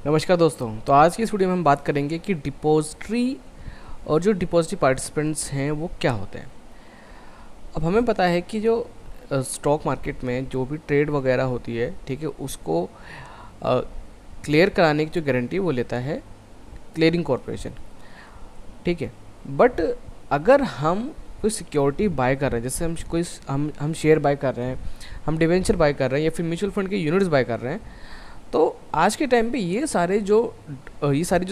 नमस्कार दोस्तों। तो आज की इस वीडियो में हम बात करेंगे कि डिपॉजिटरी और जो डिपॉजिटरी पार्टिसिपेंट्स हैं वो क्या होते हैं। अब हमें पता है कि जो स्टॉक मार्केट में जो भी ट्रेड वगैरह होती है, ठीक है, उसको क्लियर कराने की जो गारंटी वो लेता है क्लियरिंग कॉरपोरेशन, ठीक है। बट अगर हम कोई सिक्योरिटी बाय कर रहे हैं, जैसे हम शेयर बाय कर रहे हैं, हम डिवेंचर बाय कर रहे हैं या फिर म्यूचुअल फंड के यूनिट्स बाय कर रहे हैं, तो आज के टाइम पे ये सारी जो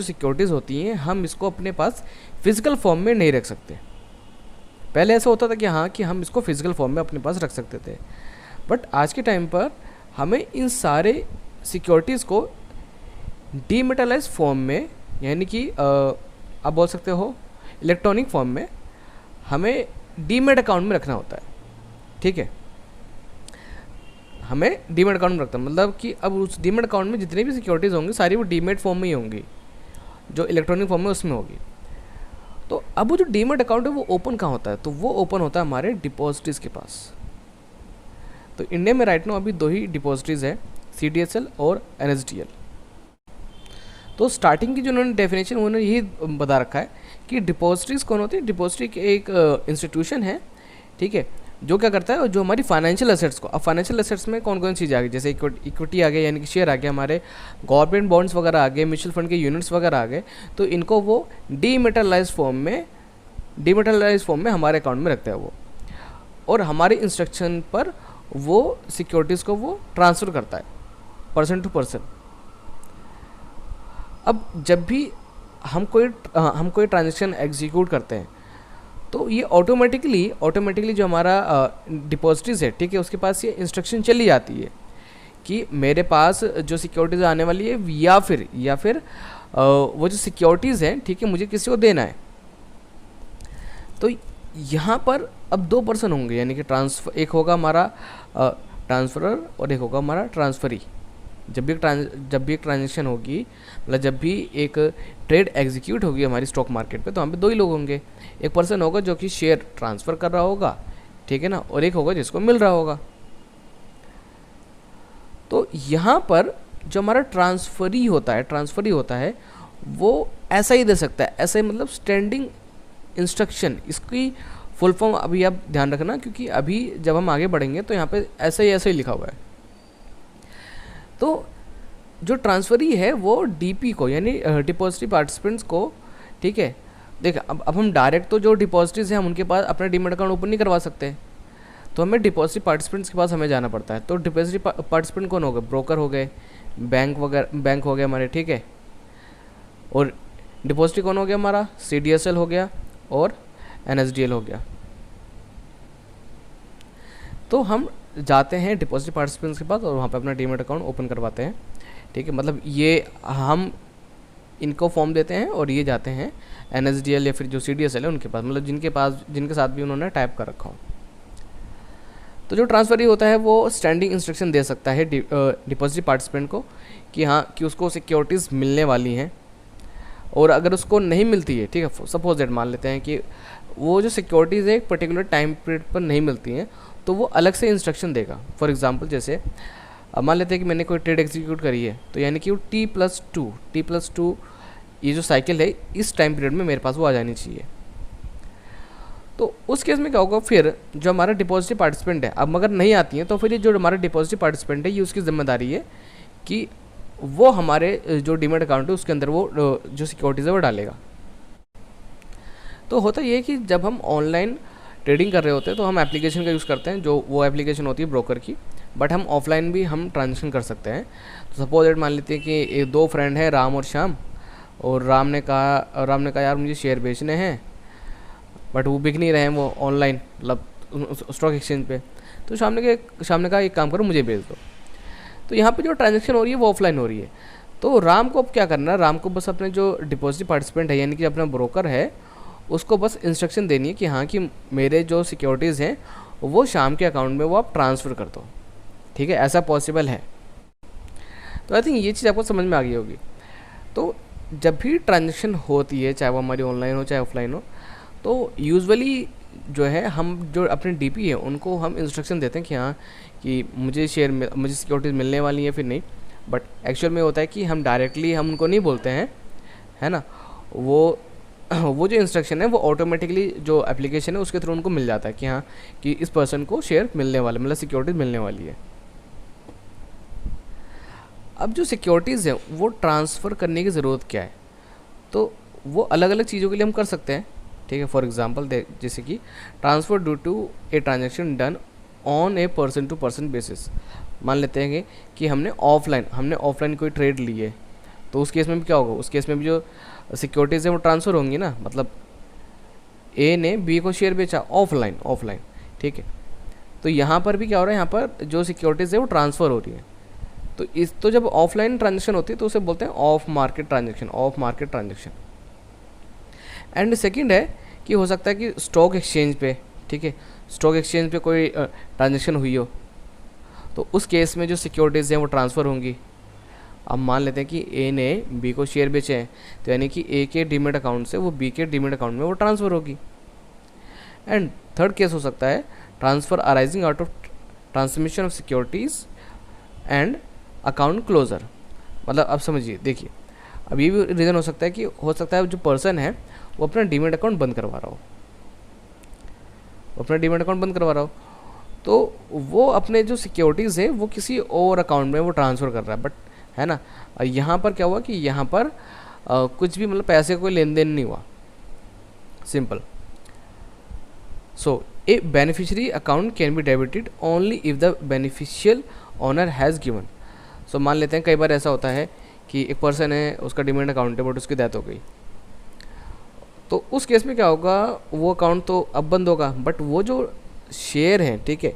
सिक्योरिटीज़ होती हैं, हम इसको अपने पास फिजिकल फॉर्म में नहीं रख सकते। पहले ऐसा होता था कि हाँ, कि हम इसको फिजिकल फॉर्म में अपने पास रख सकते थे, बट आज के टाइम पर हमें इन सारे सिक्योरिटीज़ को डीमेटलाइज फॉर्म में, यानी कि आप बोल सकते हो इलेक्ट्रॉनिक फॉर्म में, हमें डीमेट अकाउंट में रखना होता है, ठीक है। हमें डीमेट अकाउंट में रखता है, मतलब कि अब उस डीमेट अकाउंट में जितनी भी सिक्योरिटीज़ होंगी सारी वो डीमेट फॉर्म में ही होंगी, जो इलेक्ट्रॉनिक फॉर्म में उसमें होगी। तो अब वो जो डीमेट अकाउंट है वो ओपन कहाँ होता है? तो वो ओपन होता है हमारे डिपॉजिटरीज के पास। तो इंडिया में राइट नाउ अभी दो ही डिपॉजिटरीज है, CDSL और NSDL। तो स्टार्टिंग की जो उन्होंने डेफिनेशन उन्होंने यही बता रखा है कि डिपॉजिटरीज कौन होती है। डिपॉजिटरी एक इंस्टीट्यूशन है, ठीक है, जो क्या करता है, जो हमारी फाइनेंशियल एसेट्स को, अब फाइनेंशियल एसेट्स में कौन कौन सी चीज़ आ गई, जैसे इक्विटी आ गया, यानी कि शेयर आ गया, हमारे गवर्नमेंट बॉन्ड्स वगैरह आ गए, म्यूचुअल फंड के यूनिट्स वगैरह आ गए, तो इनको वो डीमेटलाइज फॉर्म में हमारे अकाउंट में रखता है वो, और हमारे इंस्ट्रक्शन पर वो सिक्योरिटीज़ को वो ट्रांसफ़र करता है पर्सन टू पर्सन। अब जब भी हम कोई ट्रांजेक्शन एग्जीक्यूट करते हैं, तो ये ऑटोमेटिकली जो हमारा डिपॉजिटरीज है, ठीक है, उसके पास ये इंस्ट्रक्शन चली जाती है कि मेरे पास जो सिक्योरिटीज़ आने वाली है, या फिर वो जो सिक्योरिटीज़ हैं, ठीक है, मुझे किसी को देना है। तो यहाँ पर अब दो पर्सन होंगे, यानी कि एक होगा हमारा ट्रांसफरर और एक होगा हमारा ट्रांसफरी। जब भी एक ट्रांजेक्शन होगी, मतलब जब भी एक ट्रेड एग्जीक्यूट होगी हमारी स्टॉक मार्केट पे, तो वहाँ पे दो ही लोग होंगे। एक पर्सन होगा जो कि शेयर ट्रांसफ़र कर रहा होगा, ठीक है ना, और एक होगा जिसको मिल रहा होगा। तो यहाँ पर जो हमारा ट्रांसफरी होता है वो ऐसा ही दे सकता है, ऐसा ही, मतलब स्टैंडिंग इंस्ट्रक्शन। इसकी फुल फॉर्म अभी आप ध्यान रखना, क्योंकि अभी जब हम आगे बढ़ेंगे तो यहाँ पे ऐसा ही लिखा हुआ है। तो जो ट्रांसफरी है वो डीपी को, यानी डिपॉजिटरी पार्टिसिपेंट्स को, ठीक है, देखिए अब हम डायरेक्ट तो जो डिपॉजिटरीज हैं हम उनके पास अपना डीमेट अकाउंट ओपन नहीं करवा सकते, तो हमें डिपॉजिटरी पार्टिसिपेंट्स के पास हमें जाना पड़ता है। तो डिपॉजिटरी पार्टिसिपेंट कौन हो गए? ब्रोकर हो गए, बैंक हो गए हमारे, ठीक है, और डिपॉजिटरी कौन हो गया हमारा? CDSL हो गया और NSDL हो गया। तो हम जाते हैं डिपॉजिटरी पार्टिसिपेंट्स के पास और वहाँ पे अपना डीमेट अकाउंट ओपन करवाते हैं, ठीक है। मतलब ये हम इनको फॉर्म देते हैं और ये जाते हैं NSDL या फिर जो CDSL है उनके पास, मतलब जिनके साथ भी उन्होंने टाइप कर रखा हो। तो जो ट्रांसफर होता है वो स्टैंडिंग इंस्ट्रक्शन दे सकता है डिपॉजिटरी पार्टिसिपेंट को कि हाँ, कि उसको सिक्योरिटीज़ मिलने वाली हैं, और अगर उसको नहीं मिलती है, ठीक है, सपोज दैट मान लेते हैं कि वो जो सिक्योरिटीज़ है एक पर्टिकुलर टाइम पीरियड पर नहीं मिलती हैं, तो वो अलग से इंस्ट्रक्शन देगा। फॉर एग्जांपल, जैसे अब मान लेते हैं कि मैंने कोई ट्रेड एग्जीक्यूट करी है, तो यानी कि वो T+2 ये जो साइकिल है इस टाइम पीरियड में मेरे पास वो आ जानी चाहिए। तो उस केस में क्या होगा, फिर जो हमारा डिपॉजिटरी पार्टिसिपेंट है, अब अगर नहीं आती हैं तो फिर ये जो हमारा डिपॉजिटरी पार्टिसिपेंट है ये उसकी जिम्मेदारी है कि वो हमारे जो डीमेट अकाउंट है उसके अंदर वो जो सिक्योरिटीज़ है वो डालेगा। तो होता ये है कि जब हम ऑनलाइन ट्रेडिंग कर रहे होते हैं तो हम एप्लीकेशन का यूज़ करते हैं, जो वो एप्लीकेशन होती है ब्रोकर की, बट हम ऑफलाइन भी हम ट्रांजेक्शन कर सकते हैं। तो सपोज दैट मान लेते हैं कि दो फ्रेंड हैं, राम और श्याम, और राम ने कहा यार मुझे शेयर बेचने हैं, बट वो बिक नहीं रहे हैं वो ऑनलाइन, मतलब स्टॉक एक्सचेंज पे। तो श्याम ने कहा एक काम करो, मुझे बेच दो। तो यहाँ पे जो ट्रांजेक्शन हो रही है वो ऑफलाइन हो रही है। तो राम को अब क्या करना है, राम को बस अपने जो डिपॉजिटरी पार्टिसिपेंट है, यानी कि अपना ब्रोकर है, उसको बस इंस्ट्रक्शन देनी है कि हाँ, कि मेरे जो सिक्योरिटीज़ हैं वो शाम के अकाउंट में वो आप ट्रांसफ़र कर दो, ठीक है, ऐसा पॉसिबल है। तो आई थिंक ये चीज़ आपको समझ में आ गई होगी। तो जब भी ट्रांजेक्शन होती है, चाहे वो हमारी ऑनलाइन हो चाहे ऑफलाइन हो, तो यूजुअली जो है हम जो अपने DP है उनको हम इंस्ट्रक्शन देते हैं कि हाँ, कि मुझे सिक्योरिटीज़ मिलने वाली है फिर नहीं। बट एक्चुअल में होता है कि हम डायरेक्टली हम उनको नहीं बोलते हैं, है ना। वो वो जो इंस्ट्रक्शन है वो ऑटोमेटिकली जो एप्लीकेशन है उसके थ्रू उनको मिल जाता है कि हाँ कि इस पर्सन को शेयर मिलने वाला, मतलब सिक्योरिटीज मिलने वाली है। अब जो सिक्योरिटीज़ है वो ट्रांसफ़र करने की ज़रूरत क्या है, तो वो अलग अलग चीज़ों के लिए हम कर सकते हैं, ठीक है। फॉर एग्जांपल जैसे कि transfer due to a transaction done on a person to person basis. मान लेते हैं कि हमने ऑफलाइन कोई ट्रेड ली है, तो उस केस में भी क्या होगा, उस केस में भी जो सिक्योरिटीज़ है वो ट्रांसफ़र होंगी ना, मतलब ए ने बी को शेयर बेचा ऑफलाइन, ठीक है। तो यहाँ पर भी क्या हो रहा है, यहाँ पर जो सिक्योरिटीज़ है वो ट्रांसफ़र हो रही है। तो जब ऑफलाइन ट्रांजेक्शन होती है तो उसे बोलते हैं of market transaction. And second है कि हो सकता है कि स्टॉक एक्सचेंज पे, ठीक है, स्टॉक एक्सचेंज पे कोई ट्रांजेक्शन हुई हो, तो उस केस में जो सिक्योरिटीज़ हैं वो ट्रांसफ़र होंगी। अब मान लेते हैं कि ए ने बी को शेयर बेचे हैं, तो यानी कि ए के डीमेट अकाउंट से वो बी के डीमेट अकाउंट में वो ट्रांसफ़र होगी। एंड थर्ड केस हो सकता है transfer arising out of transmission of securities and account closure. मतलब अब समझिए, देखिए, अब ये भी रीज़न हो सकता है जो पर्सन है वो अपना डीमेट अकाउंट बंद करवा रहा हो, तो वो अपने जो सिक्योरिटीज़ है वो किसी और अकाउंट में वो ट्रांसफ़र कर रहा है, बट है ना, यहाँ पर क्या हुआ कि यहाँ पर कुछ भी मतलब पैसे कोई लेन देन नहीं हुआ, simple. So a beneficiary account can be debited only if the beneficial owner has given. So मान लेते हैं कई बार ऐसा होता है कि एक पर्सन है, उसका डीमैट अकाउंट है बट उसकी डेथ हो गई, तो उस केस में क्या होगा, वो अकाउंट तो अब बंद होगा, बट वो जो शेयर हैं, ठीक है,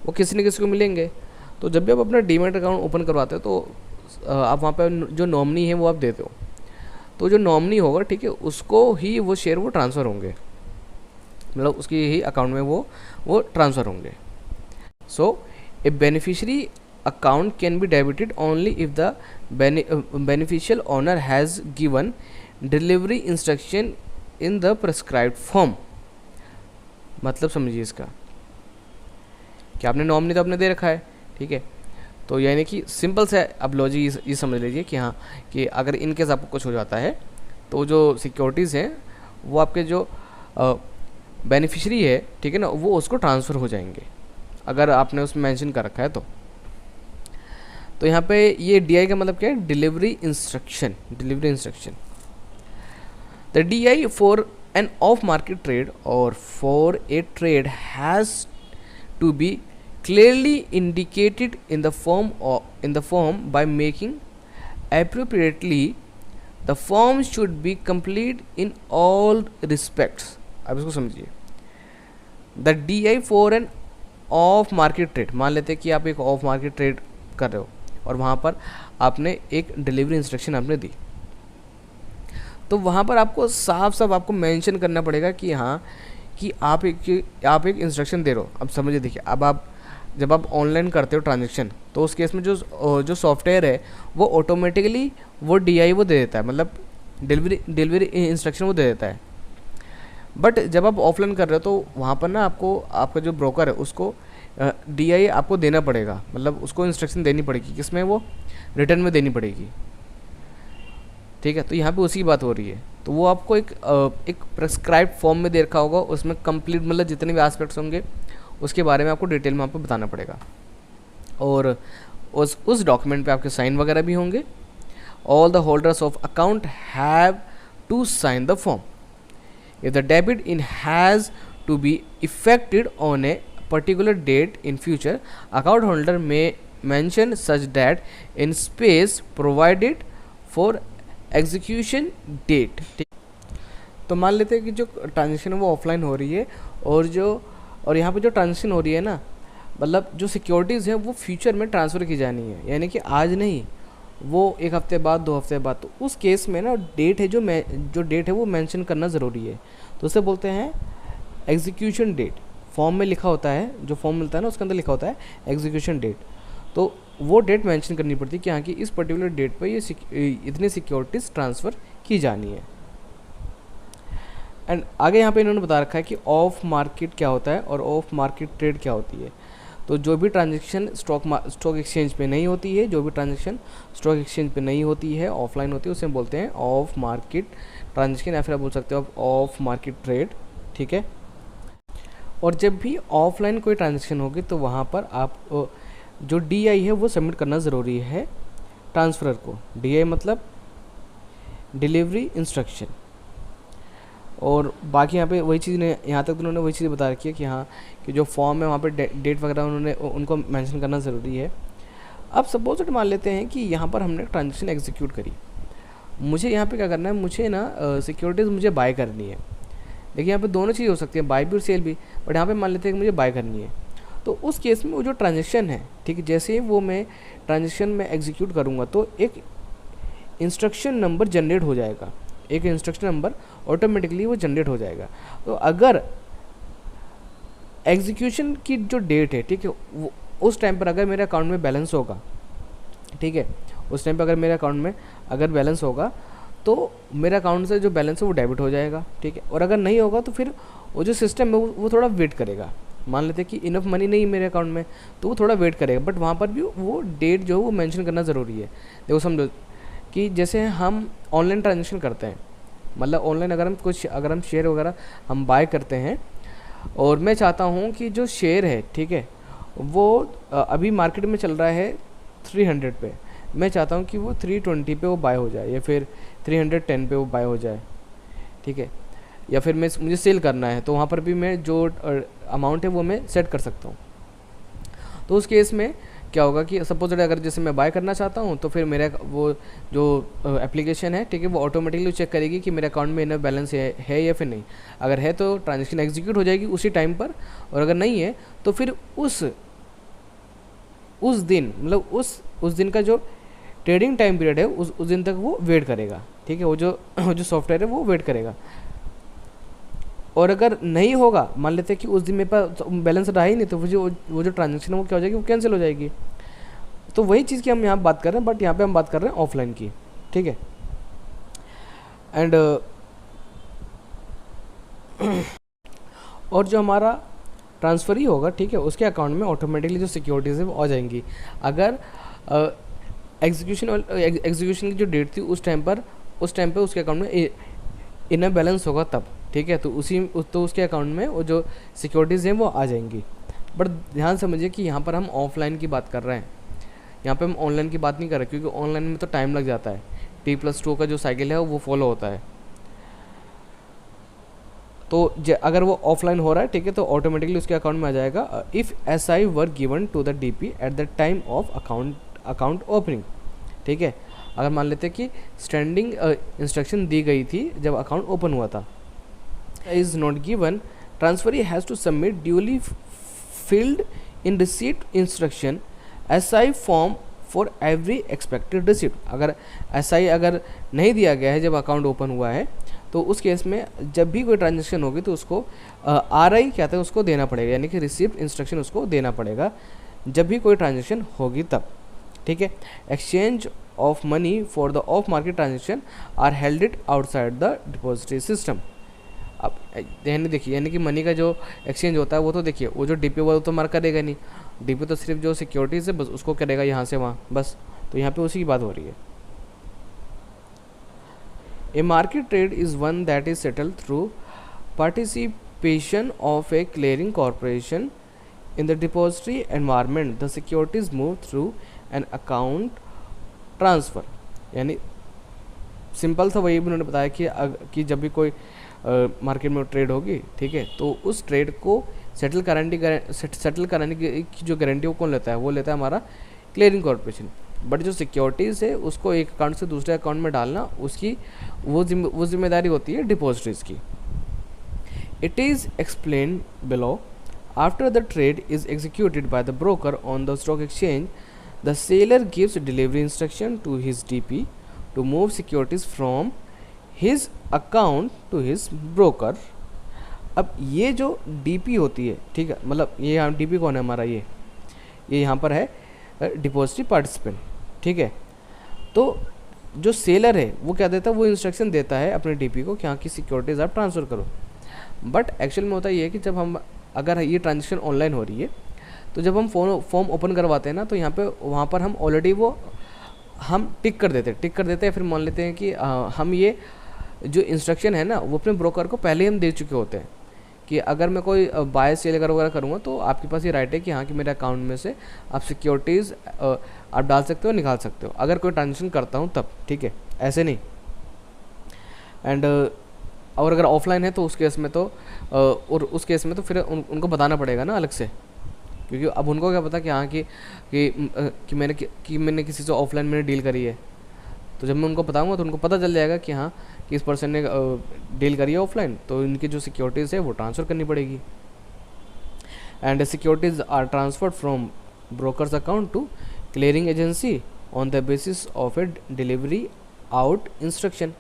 वो किसी न किसी को मिलेंगे। तो जब भी आप अपना डीमैट अकाउंट ओपन करवाते हो तो आप वहाँ पर जो नॉमिनी है वो आप देते हो, तो जो नॉमिनी होगा, ठीक है, उसको ही वो शेयर वो ट्रांसफ़र होंगे, मतलब उसकी ही अकाउंट में वो ट्रांसफ़र होंगे। सो a beneficiary account can be debited only if the beneficial owner has given delivery instruction in the prescribed form। मतलब समझिए इसका कि आपने नॉमिनी तो आपने दे रखा है, ठीक है, तो यानी कि सिंपल से अब लॉजिक ये समझ लीजिए कि हाँ कि अगर इन केस आपको कुछ हो जाता है तो जो सिक्योरिटीज़ हैं वो आपके जो बेनिफिशरी है, ठीक है ना, वो उसको ट्रांसफ़र हो जाएंगे अगर आपने उसमें मेंशन कर रखा है तो यहाँ पे ये DI का मतलब क्या है, delivery instruction. The DI for an off market trade और for a trade has to be clearly indicated in the form by making appropriately the form should be complete in all respects. अब इसको समझिए, the DI for an off market trade, मान लेते हैं कि आप एक ऑफ मार्केट ट्रेड कर रहे हो और वहाँ पर आपने एक डिलीवरी इंस्ट्रक्शन आपने दी, तो वहाँ पर आपको साफ आपको मेंशन करना पड़ेगा कि हाँ कि आप एक इंस्ट्रक्शन दे रहे हो। अब समझिए, देखिए, अब जब आप ऑनलाइन करते हो ट्रांजेक्शन तो उस केस में जो सॉफ्टवेयर है वो ऑटोमेटिकली वो DI वो दे देता है, मतलब डिलीवरी इंस्ट्रक्शन वो दे देता है। बट जब आप ऑफलाइन कर रहे हो तो वहाँ पर ना आपका जो ब्रोकर है उसको DI आपको देना पड़ेगा, मतलब उसको इंस्ट्रक्शन देनी पड़ेगी, किसमें, वो रिटर्न में देनी पड़ेगी, ठीक है। तो यहाँ पे उसी की बात हो रही है, तो वो आपको एक प्रेस्क्राइब्ड फॉर्म में दे रखा होगा, उसमें कंप्लीट मतलब जितने भी एस्पेक्ट्स होंगे उसके बारे में आपको डिटेल में आपको बताना पड़ेगा, और उस डॉक्यूमेंट पे आपके साइन वगैरह भी होंगे। All the holders of account have to sign the form. If the debit in has to be effected on a particular date in future, account holder may mention such that in space provided for execution date। तो मान लेते हैं कि जो transaction है वो offline हो रही है और यहाँ पे जो ट्रांजेक्शन हो रही है ना, मतलब जो सिक्योरिटीज़ है वो फ्यूचर में ट्रांसफ़र की जानी है, यानी कि आज नहीं, वो एक हफ्ते बाद, 2 हफ्ते बाद। तो उस केस में ना डेट है जो डेट है वो मेंशन करना ज़रूरी है, तो उसे बोलते हैं एग्जीक्यूशन डेट। फॉर्म में लिखा होता है, जो फॉर्म मिलता है ना उसके अंदर लिखा होता है एग्जीक्यूशन डेट, तो वो डेट मेंशन करनी पड़ती है कि हाँ कि इस पर्टिकुलर डेट पर ये इतनी सिक्योरिटीज़ ट्रांसफ़र की जानी है। एंड आगे यहाँ पे इन्होंने बता रखा है कि ऑफ मार्केट क्या होता है और ऑफ मार्केट ट्रेड क्या होती है। तो जो भी ट्रांजेक्शन स्टॉक एक्सचेंज पे नहीं होती है, जो भी ट्रांजेक्शन स्टॉक एक्सचेंज पे नहीं होती है, ऑफलाइन होती है, उसे हम बोलते हैं ऑफ मार्केट ट्रांजेक्शन, या फिर आप बोल सकते हो ऑफ मार्केट ट्रेड। ठीक है। और जब भी ऑफलाइन कोई ट्रांजेक्शन होगी तो वहाँ पर आप जो DI है वो सबमिट करना ज़रूरी है ट्रांसफ़रर को। DI मतलब डिलीवरी इंस्ट्रक्शन। और बाकी यहाँ पे वही चीज़ ने, यहाँ तक तो उन्होंने वही चीज़ बता रखी है कि हाँ, कि जो फॉर्म है वहाँ पे डेट वगैरह उन्होंने उनको मेंशन करना ज़रूरी है। अब सपोज मान लेते हैं कि यहाँ पर हमने ट्रांजेक्शन एग्जीक्यूट करी, मुझे यहाँ पे क्या करना है, मुझे ना सिक्योरिटीज़ मुझे बाय करनी है। देखिए यहाँ पे दोनों चीज़ हो सकती है, बाय भी और सेल भी, बट यहाँ पे मान लेते हैं कि मुझे बाय करनी है। तो उस केस में वो जो ट्रांजेक्शन है, ठीक है, जैसे वो मैं ट्रांजेक्शन में एग्जीक्यूट करूँगा तो एक इंस्ट्रक्शन नंबर जनरेट हो जाएगा, एक इंस्ट्रक्शन नंबर ऑटोमेटिकली वो जनरेट हो जाएगा। तो अगर एग्जीक्यूशन की जो डेट है, ठीक है, वो उस टाइम पर अगर मेरे अकाउंट में बैलेंस होगा, ठीक है, उस टाइम पर अगर मेरे अकाउंट में अगर बैलेंस होगा तो मेरे अकाउंट से जो बैलेंस है वो डेबिट हो जाएगा। ठीक है। और अगर नहीं होगा तो फिर वो जो सिस्टम है वो थोड़ा वेट करेगा। मान लेते हैं कि इनफ मनी नहीं है मेरे अकाउंट में, तो वो थोड़ा वेट करेगा, बट वहाँ पर भी वो डेट जो है वो मेंशन करना ज़रूरी है। देखो समझो कि जैसे हम ऑनलाइन ट्रांजेक्शन करते हैं, मतलब ऑनलाइन अगर हम शेयर वगैरह हम बाय करते हैं, और मैं चाहता हूँ कि जो शेयर है, ठीक है, वो अभी मार्केट में चल रहा है 300 पे, मैं चाहता हूँ कि वो 320 पे वो बाय हो जाए, या फिर 310 पे वो बाय हो जाए। ठीक है। या फिर मुझे सेल करना है, तो वहाँ पर भी मैं जो अमाउंट है वो मैं सेट कर सकता हूँ। तो उस केस में क्या होगा कि सपोज अगर जैसे मैं बाय करना चाहता हूँ, तो फिर मेरा वो जो एप्लीकेशन है, ठीक है, वो ऑटोमेटिकली चेक करेगी कि मेरे अकाउंट में इनफ बैलेंस है या फिर नहीं। अगर है तो ट्रांजेक्शन एग्जीक्यूट हो जाएगी उसी टाइम पर, और अगर नहीं है तो फिर उस दिन, मतलब उस दिन का जो ट्रेडिंग टाइम पीरियड है उस दिन तक वो वेट करेगा। ठीक है। वो जो सॉफ्टवेयर है वो वेट करेगा। और अगर नहीं होगा, मान लेते हैं कि उस दिन मेरे पास बैलेंस रहा ही नहीं, तो वो जो ट्रांजेक्शन है वो क्या हो जाएगी, वो कैंसिल हो जाएगी। तो वही चीज़ की हम यहाँ बात कर रहे हैं, बट यहाँ पे हम बात कर रहे हैं ऑफलाइन की। ठीक है। एंड और जो हमारा ट्रांसफ़र ही होगा, ठीक है, उसके अकाउंट में ऑटोमेटिकली जो सिक्योरिटीज़ है वो आ जाएंगी। अगर एग्जीक्यूशन की जो डेट थी उस टाइम पर उसके अकाउंट में इनफ बैलेंस होगा तब। ठीक है। तो उसके अकाउंट में वो जो सिक्योरिटीज़ हैं वो आ जाएंगी। बट ध्यान समझिए कि यहाँ पर हम ऑफलाइन की बात कर रहे हैं, यहाँ पे हम ऑनलाइन की बात नहीं कर रहे, क्योंकि ऑनलाइन में तो टाइम लग जाता है, T+2 का जो साइकिल है वो फॉलो होता है। तो अगर वो ऑफलाइन हो रहा है, ठीक है, तो ऑटोमेटिकली उसके अकाउंट में आ जाएगा if SI were given to the DP at the time of account opening. ठीक है। अगर मान लेते हैं कि स्टैंडिंग इंस्ट्रक्शन दी गई थी जब अकाउंट ओपन हुआ था, is not given, transferee has to submit duly filled in receipt instruction SI form for every expected receipt. अगर SI अगर नहीं दिया गया है जब अकाउंट ओपन हुआ है, तो उस केस में जब भी कोई ट्रांजेक्शन होगी तो उसको RI कहते हैं, उसको देना पड़ेगा, यानी कि रिसीप्ट इंस्ट्रक्शन उसको देना पड़ेगा जब भी कोई ट्रांजेक्शन होगी तब। ठीक है। Exchange of money for the off market transaction are held it outside the depository system. अब देखिए, यानी कि मनी का जो एक्सचेंज होता है वो तो देखिए, वो जो DP वो तो मार्क करेगा नहीं, DP तो सिर्फ जो सिक्योरिटीज़ है बस उसको करेगा यहाँ से वहाँ बस। तो यहाँ पे उसी की बात हो रही है। A market trade is one that is settled through participation of a clearing corporation in the depository environment. The securities move through an account transfer. यानी सिंपल सा वही भी उन्होंने बताया कि जब भी कोई मार्केट में ट्रेड होगी, ठीक है, तो उस ट्रेड को सेटल कराने की जो गारंटी वो कौन लेता है, वो लेता है हमारा क्लियरिंग कॉर्पोरेशन। बट जो सिक्योरिटीज़ है उसको एक अकाउंट से दूसरे अकाउंट में डालना, उसकी वो जिम्मेदारी होती है डिपॉजिटरीज की। It is explain below. After the trade is executed by the broker on the stock exchange, the seller gives delivery instruction to his DP to move securities from his account to his broker. अब ये जो DP होती है, ठीक है, मतलब ये यहाँ DP कौन है हमारा, ये यहाँ पर है डिपॉजिटरी पार्टिसिपेंट। ठीक है। तो जो सेलर है वो क्या देता है, वो इंस्ट्रक्शन देता है अपने DP को कि हाँ की सिक्योरिटीज़ आप ट्रांसफ़र करो। बट एक्चुअल में होता ये है कि जब हम अगर ये ट्रांजेक्शन ऑनलाइन हो रही है तो जब हम फॉर्म ओपन करवाते हैं ना, तो यहाँ पे वहाँ पर हम ऑलरेडी वो हम टिक कर देते हैं। फिर मान लेते हैं कि हम ये जो इंस्ट्रक्शन है ना वो अपने ब्रोकर को पहले ही हम दे चुके होते हैं कि अगर मैं कोई बाय सेल वगैरह करूँगा तो आपके पास ये राइट है कि हाँ कि मेरे अकाउंट में से आप सिक्योरिटीज़ आप डाल सकते हो, निकाल सकते हो, अगर कोई ट्रांजेक्शन करता हूँ तब, ठीक है, ऐसे नहीं। एंड और अगर ऑफलाइन है तो उस केस में तो और उस केस में तो फिर उनको बताना पड़ेगा ना अलग से, क्योंकि अब उनको क्या पता कि हाँ कि मैंने किसी से ऑफलाइन मैंने डील करी है। तो जब मैं उनको बताऊंगा तो उनको पता चल जाएगा कि हाँ कि इस पर्सन ने डील करी है ऑफलाइन, तो इनकी जो सिक्योरिटीज़ है वो ट्रांसफ़र करनी पड़ेगी। And securities are transferred from brokers account to clearing agency on the basis of a delivery out instruction.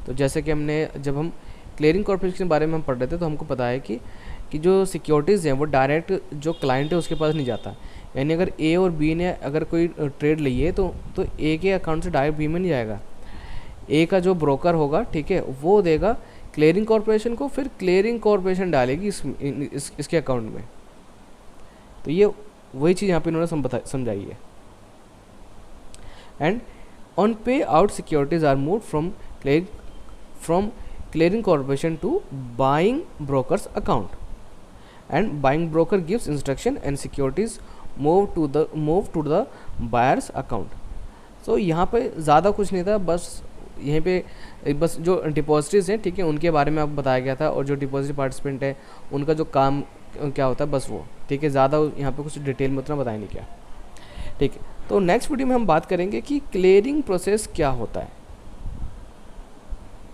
तो जैसे कि जब हम क्लियरिंग कॉर्पोरेशन के बारे में हम पढ़ रहे थे तो हमको पता है कि जो सिक्योरिटीज़ हैं वो डायरेक्ट जो क्लाइंट है उसके पास नहीं जाता। यानी अगर ए और बी ने अगर कोई ट्रेड ली है तो ए के अकाउंट से डायरेक्ट बी में नहीं जाएगा। ए का जो ब्रोकर होगा, ठीक है, वो देगा क्लियरिंग कॉर्पोरेशन को, फिर क्लियरिंग कॉर्पोरेशन डालेगी इसके अकाउंट में। तो ये वही चीज़ यहाँ पे इन्होंने समझाई है। And on pay out securities are move from clearing corporation to buying brokers account, and buying broker gives instruction and securities move to the buyers account. So यहाँ पे ज़्यादा कुछ नहीं था, बस यहीं पे बस जो डिपॉजिटरीज हैं, ठीक है, उनके बारे में आपको बताया गया था, और जो डिपॉजिट पार्टिसिपेंट है उनका जो काम क्या होता है बस वो, ठीक है, ज़्यादा यहाँ पे कुछ डिटेल में उतना बताया नहीं क्या, ठीक है। तो नेक्स्ट वीडियो में हम बात करेंगे कि क्लियरिंग प्रोसेस क्या होता है।